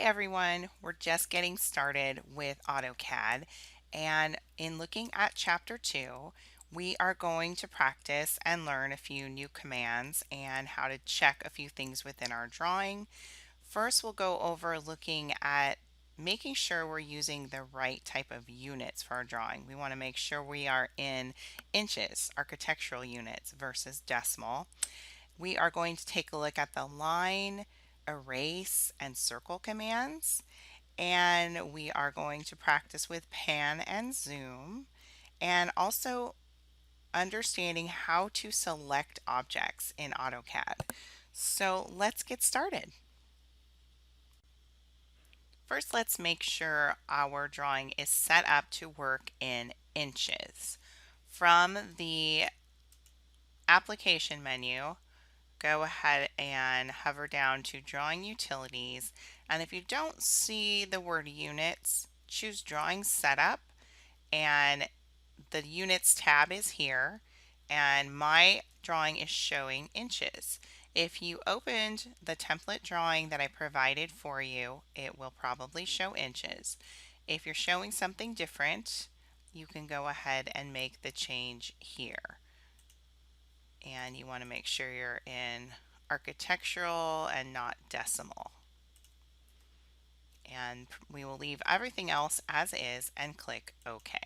everyone, we're just getting started with AutoCAD, and in looking at Chapter 2, we are going to practice and learn a few new commands and how to check a few things within our drawing. First, we'll go over looking at making sure we're using the right type of units for our drawing. We want to make sure we are in inches, architectural units, versus decimal. We are going to take a look at the line, erase, and circle commands. And we are going to practice with pan and zoom, and also understanding how to select objects in AutoCAD. So let's get started. First, let's make sure our drawing is set up to work in inches. From the application menu, go ahead and hover down to Drawing Utilities, and if you don't see the word Units, choose Drawing Setup, and the Units tab is here, and my drawing is showing inches. If you opened the template drawing that I provided for you, it will probably show inches. If you're showing something different, you can go ahead and make the change here. And you want to make sure you're in architectural and not decimal. And we will leave everything else as is and click OK.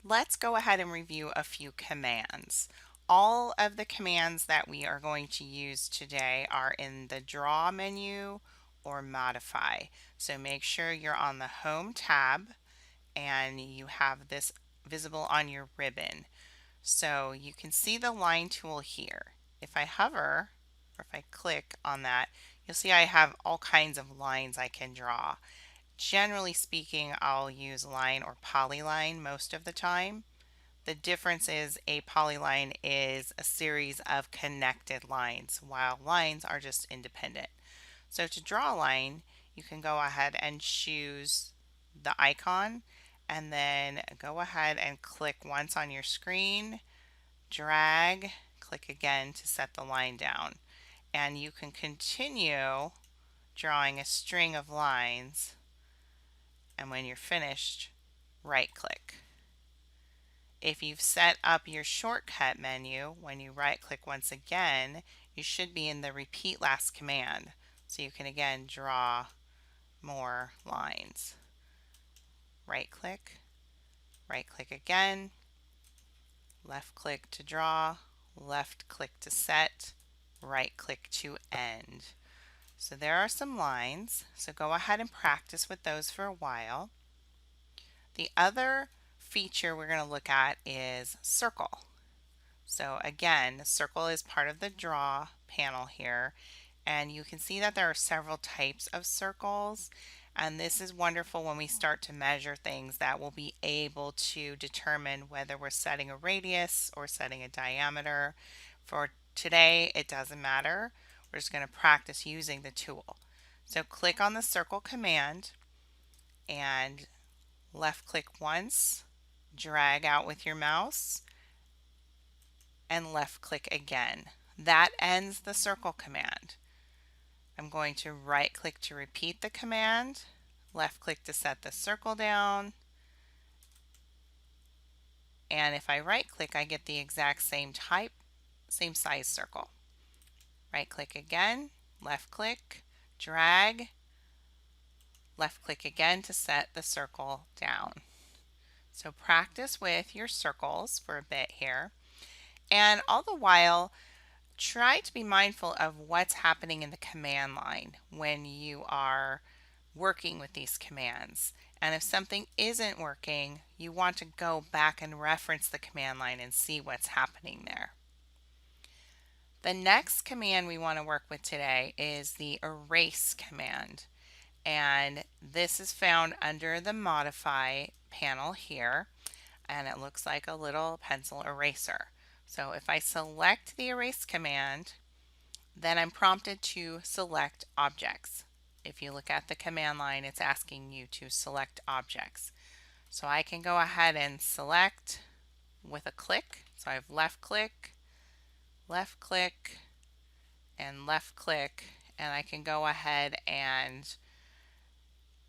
Let's go ahead and review a few commands. All of the commands that we are going to use today are in the Draw menu or Modify. So make sure you're on the Home tab and you have this visible on your ribbon. So you can see the line tool here. If I hover or if I click on that, you'll see I have all kinds of lines I can draw. Generally speaking, I'll use line or polyline most of the time. The difference is a polyline is a series of connected lines, while lines are just independent. So to draw a line, you can go ahead and choose the icon and then go ahead and click once on your screen, drag, click again to set the line down. And you can continue drawing a string of lines, and when you're finished, right click. If you've set up your shortcut menu, when you right click once again, you should be in the repeat last command. So you can again draw more lines. Right click again, left click to draw, left click to set, right click to end. So there are some lines, so go ahead and practice with those for a while. The other feature we're going to look at is circle. So again, circle is part of the draw panel here, and you can see that there are several types of circles, and this is wonderful when we start to measure things that we'll be able to determine whether we're setting a radius or setting a diameter. For today, it doesn't matter. We're just going to practice using the tool. So click on the circle command and left click once, drag out with your mouse, and left click again. That ends the circle command. I'm going to right click to repeat the command, left click to set the circle down, and if I right click I get the exact same type, same size circle. Right click again, left click, drag, left click again to set the circle down. So practice with your circles for a bit here, and all the while try to be mindful of what's happening in the command line when you are working with these commands. And if something isn't working, you want to go back and reference the command line and see what's happening there. The next command we want to work with today is the erase command. And this is found under the Modify panel here, and it looks like a little pencil eraser. So if I select the erase command, then I'm prompted to select objects. If you look at the command line, it's asking you to select objects. So I can go ahead and select with a click. So I have left click, and left click, and I can go ahead and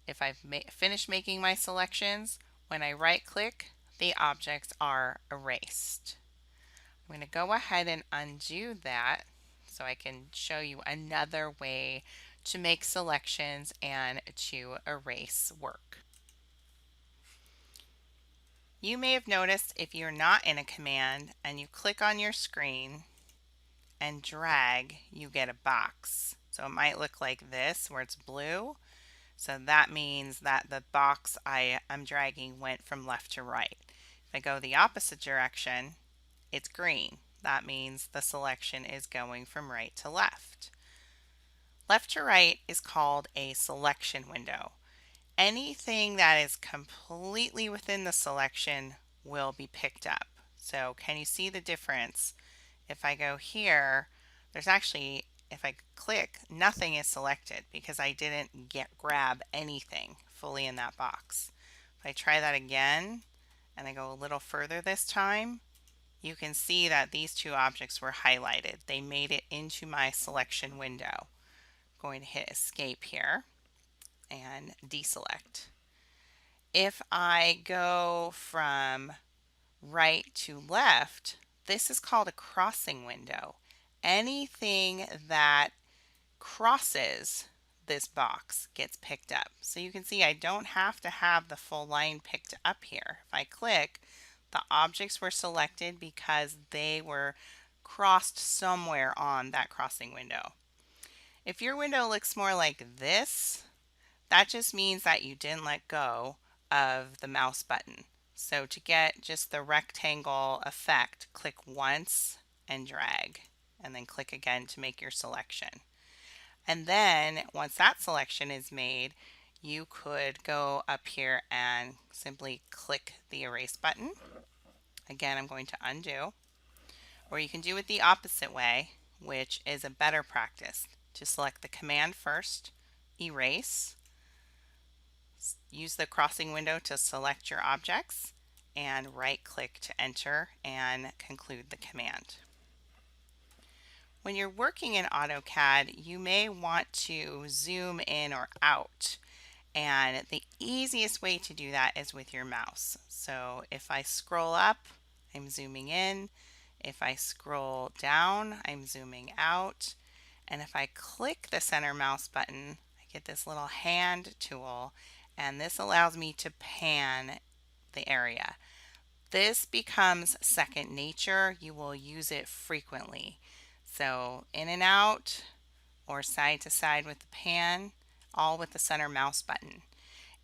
if I've finished making my selections, when I right click, the objects are erased. I'm going to go ahead and undo that so I can show you another way to make selections and to erase work. You may have noticed if you're not in a command and you click on your screen and drag, you get a box. So it might look like this where it's blue. So that means that the box I'm dragging went from left to right. If I go the opposite direction, it's green. That means the selection is going from right to left. Left to right is called a selection window. Anything that is completely within the selection will be picked up. So can you see the difference? If I go here, there's actually, if I click, nothing is selected because I didn't grab anything fully in that box. If I try that again and I go a little further this time, you can see that these two objects were highlighted. They made it into my selection window. I'm going to hit escape here and deselect. If I go from right to left, this is called a crossing window. Anything that crosses this box gets picked up. So you can see I don't have to have the full line picked up here. If I click, the objects were selected because they were crossed somewhere on that crossing window. If your window looks more like this, that just means that you didn't let go of the mouse button. So to get just the rectangle effect, click once and drag, and then click again to make your selection. And then once that selection is made, you could go up here and simply click the erase button. Again, I'm going to undo. Or you can do it the opposite way, which is a better practice. To select the command first, erase, use the crossing window to select your objects, and right click to enter and conclude the command. When you're working in AutoCAD, you may want to zoom in or out, and the easiest way to do that is with your mouse. So if I scroll up, I'm zooming in. If I scroll down, I'm zooming out. And if I click the center mouse button, I get this little hand tool, and this allows me to pan the area. This becomes second nature. You will use it frequently. So in and out or side to side with the pan, all with the center mouse button.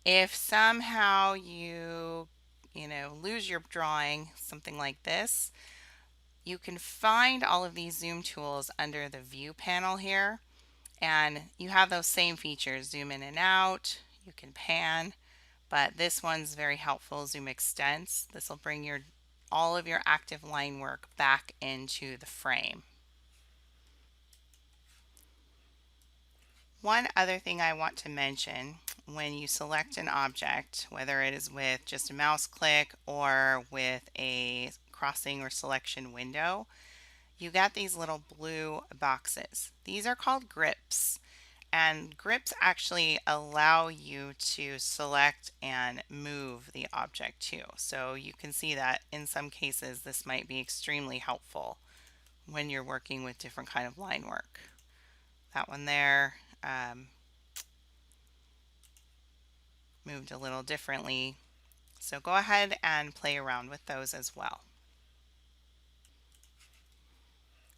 If somehow you lose your drawing, something like this, you can find all of these zoom tools under the view panel here, and you have those same features, zoom in and out, you can pan, but this one's very helpful, zoom extents. This will bring all of your active line work back into the frame. One other thing I want to mention, when you select an object, whether it is with just a mouse click or with a crossing or selection window, you got these little blue boxes. These are called grips, and grips actually allow you to select and move the object too. So you can see that in some cases this might be extremely helpful when you're working with different kind of line work. That one there moved a little differently. So go ahead and play around with those as well.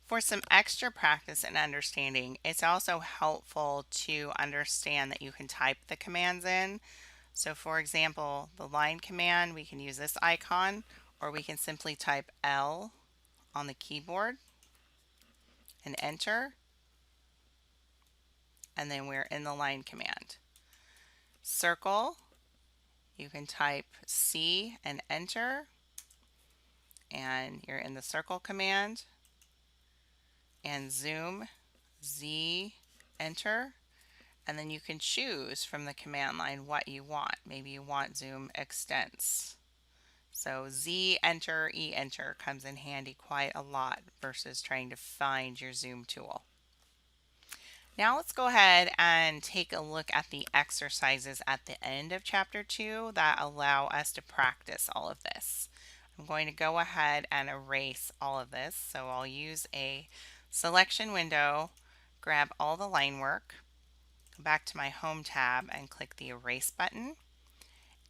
For some extra practice and understanding, it's also helpful to understand that you can type the commands in. So for example, the line command, we can use this icon, or we can simply type L on the keyboard and enter, and then we're in the line command. Circle, you can type C and enter, and you're in the circle command. And zoom, Z, enter, and then you can choose from the command line what you want. Maybe you want zoom extents. So Z, enter, E, enter comes in handy quite a lot versus trying to find your zoom tool. Now let's go ahead and take a look at the exercises at the end of chapter 2 that allow us to practice all of this. I'm going to go ahead and erase all of this. So I'll use a selection window, grab all the line work, go back to my home tab and click the erase button.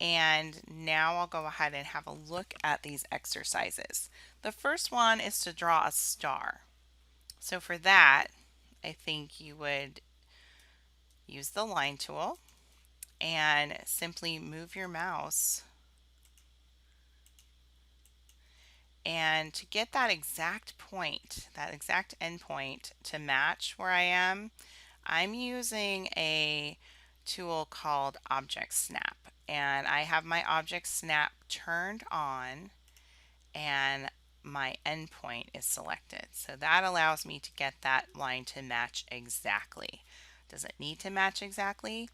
And now I'll go ahead and have a look at these exercises. The first one is to draw a star. So for that, I think you would use the line tool and simply move your mouse. And to get that exact point, that exact endpoint to match where I am, I'm using a tool called Object Snap. And I have my Object Snap turned on and my endpoint is selected. So that allows me to get that line to match exactly. Does it need to match exactly?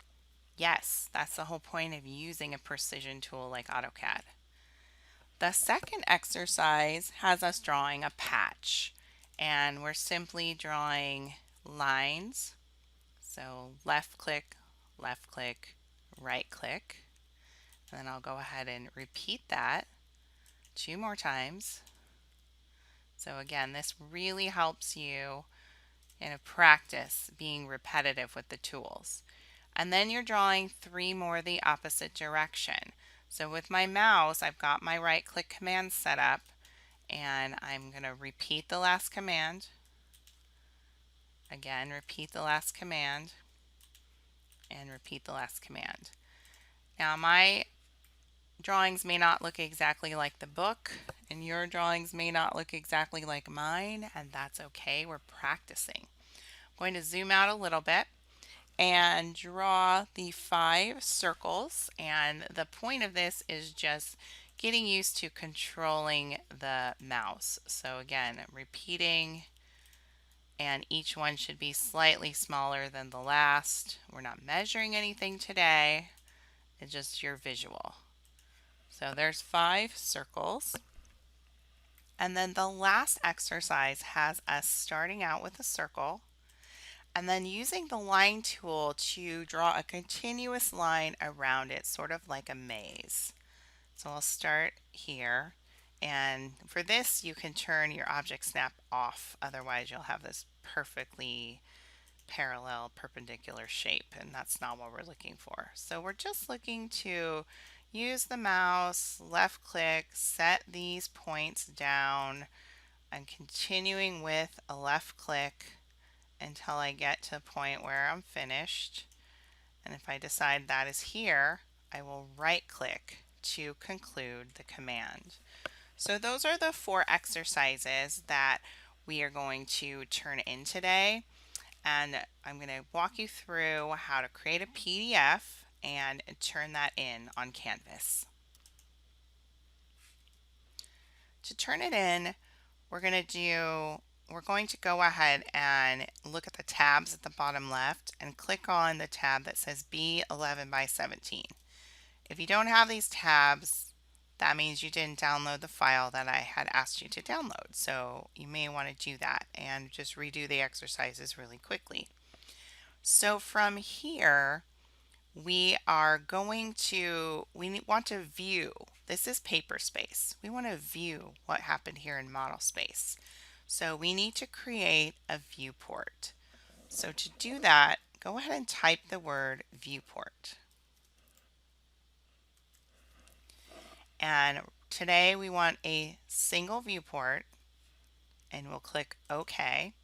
Yes, that's the whole point of using a precision tool like AutoCAD. The second exercise has us drawing a patch, and we're simply drawing lines. So left click, right click, and then I'll go ahead and repeat that 2 more times. So again, this really helps you in a practice being repetitive with the tools. And then you're drawing 3 more the opposite direction. So with my mouse, I've got my right click command set up, and I'm going to repeat the last command. Again, repeat the last command and repeat the last command. Now my drawings may not look exactly like the book, and your drawings may not look exactly like mine, and that's okay. We're practicing. I'm going to zoom out a little bit and draw the 5 circles, and the point of this is just getting used to controlling the mouse. So again, repeating, and each one should be slightly smaller than the last. We're not measuring anything today, it's just your visual. So there's 5 circles. And then the last exercise has us starting out with a circle and then using the line tool to draw a continuous line around it, sort of like a maze. So I'll start here, and for this you can turn your object snap off, otherwise you'll have this perfectly parallel perpendicular shape, and that's not what we're looking for. So we're just looking to use the mouse, left click, set these points down. I'm continuing with a left click until I get to a point where I'm finished. And if I decide that is here, I will right click to conclude the command. So those are the 4 exercises that we are going to turn in today. And I'm going to walk you through how to create a PDF and turn that in on Canvas. To turn it in, we're going to go ahead and look at the tabs at the bottom left and click on the tab that says B11 by 17. If you don't have these tabs, that means you didn't download the file that I had asked you to download. So you may want to do that and just redo the exercises really quickly. So from here, we want to view, this is paper space. We want to view what happened here in model space. So we need to create a viewport. So to do that, go ahead and type the word viewport. And today we want a single viewport, and we'll click OK.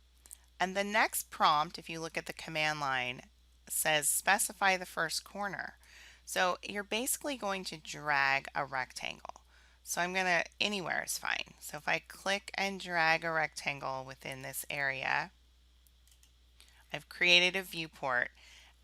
And the next prompt, if you look at the command line, says specify the first corner. So you're basically going to drag a rectangle. So I'm going to, anywhere is fine. So if I click and drag a rectangle within this area, I've created a viewport.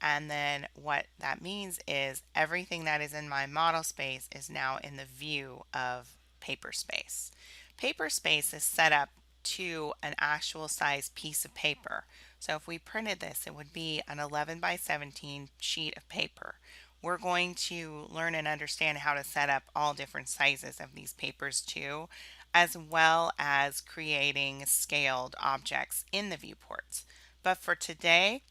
And then what that means is everything that is in my model space is now in the view of paper space. Paper space is set up to an actual size piece of paper. So if we printed this, it would be an 11 by 17 sheet of paper. We're going to learn and understand how to set up all different sizes of these papers too, as well as creating scaled objects in the viewports. But for today,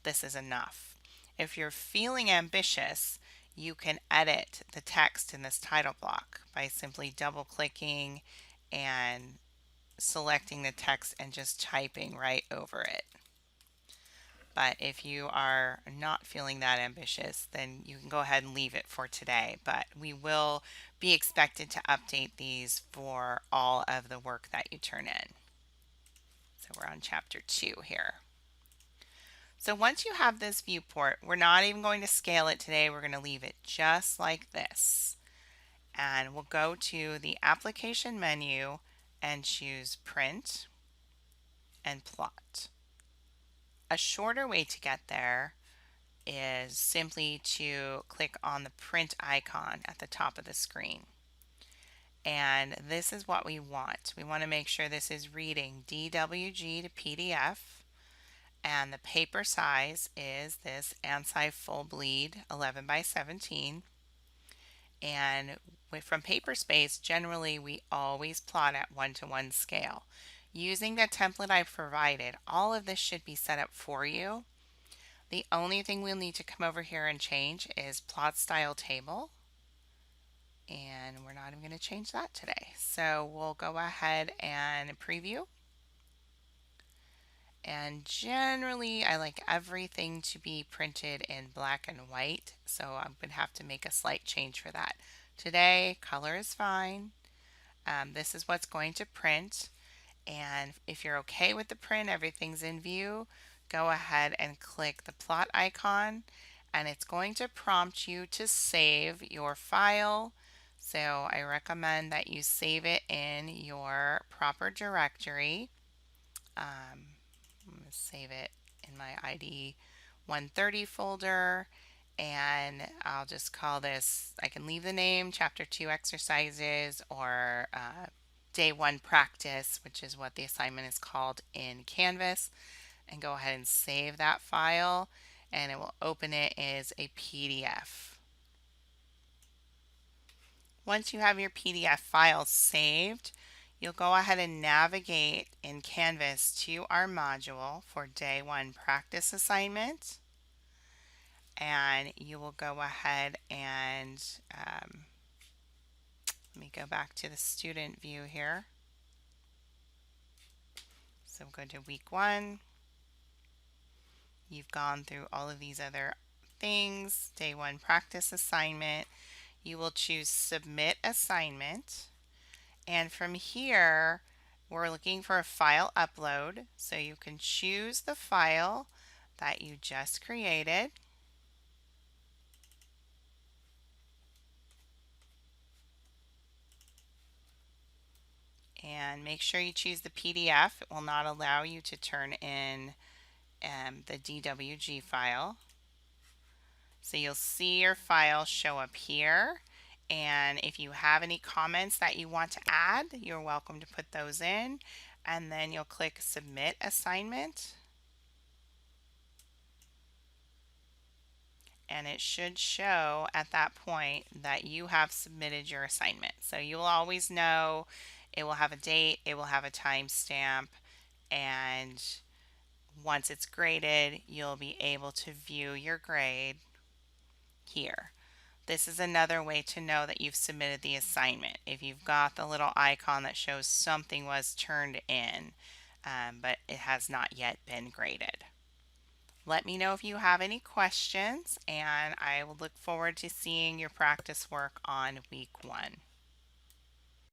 this is enough. If you're feeling ambitious, you can edit the text in this title block by simply double clicking and selecting the text and just typing right over it. But if you are not feeling that ambitious, then you can go ahead and leave it for today. But we will be expected to update these for all of the work that you turn in. So we're on chapter 2 here. So once you have this viewport, we're not even going to scale it today. We're going to leave it just like this. And we'll go to the application menu and choose print and plot. A shorter way to get there is simply to click on the print icon at the top of the screen. And this is what we want. We want to make sure this is reading DWG to PDF, and the paper size is this ANSI full bleed 11 by 17. And from Paperspace, generally we always plot at 1:1 scale. Using the template I provided, all of this should be set up for you. The only thing we'll need to come over here and change is plot style table. And we're not even going to change that today. So we'll go ahead and preview. And generally, I like everything to be printed in black and white. So I'm going to have to make a slight change for that. Today, color is fine. This is what's going to print. And if you're okay with the print, everything's in view, go ahead and click the plot icon, and it's going to prompt you to save your file. So I recommend that you save it in your proper directory. I'm going to save it in my ID 130 folder, and I'll just call this, I can leave the name chapter 2 exercises, or day 1 practice, which is what the assignment is called in Canvas, and go ahead and save that file, and it will open it as a PDF. Once you have your PDF file saved, you'll go ahead and navigate in Canvas to our module for day 1 practice assignment, and you will go ahead and let me go back to the student view here. So go to week 1. You've gone through all of these other things. Day 1 practice assignment. You will choose submit assignment. And from here, we're looking for a file upload. So you can choose the file that you just created. And make sure you choose the PDF. It will not allow you to turn in the DWG file. So you'll see your file show up here. And if you have any comments that you want to add, you're welcome to put those in. And then you'll click Submit Assignment. And it should show at that point that you have submitted your assignment. So you will always know it will have a date, it will have a timestamp, and once it's graded, you'll be able to view your grade here. This is another way to know that you've submitted the assignment. If you've got the little icon that shows something was turned in, but it has not yet been graded. Let me know if you have any questions, and I will look forward to seeing your practice work on week 1.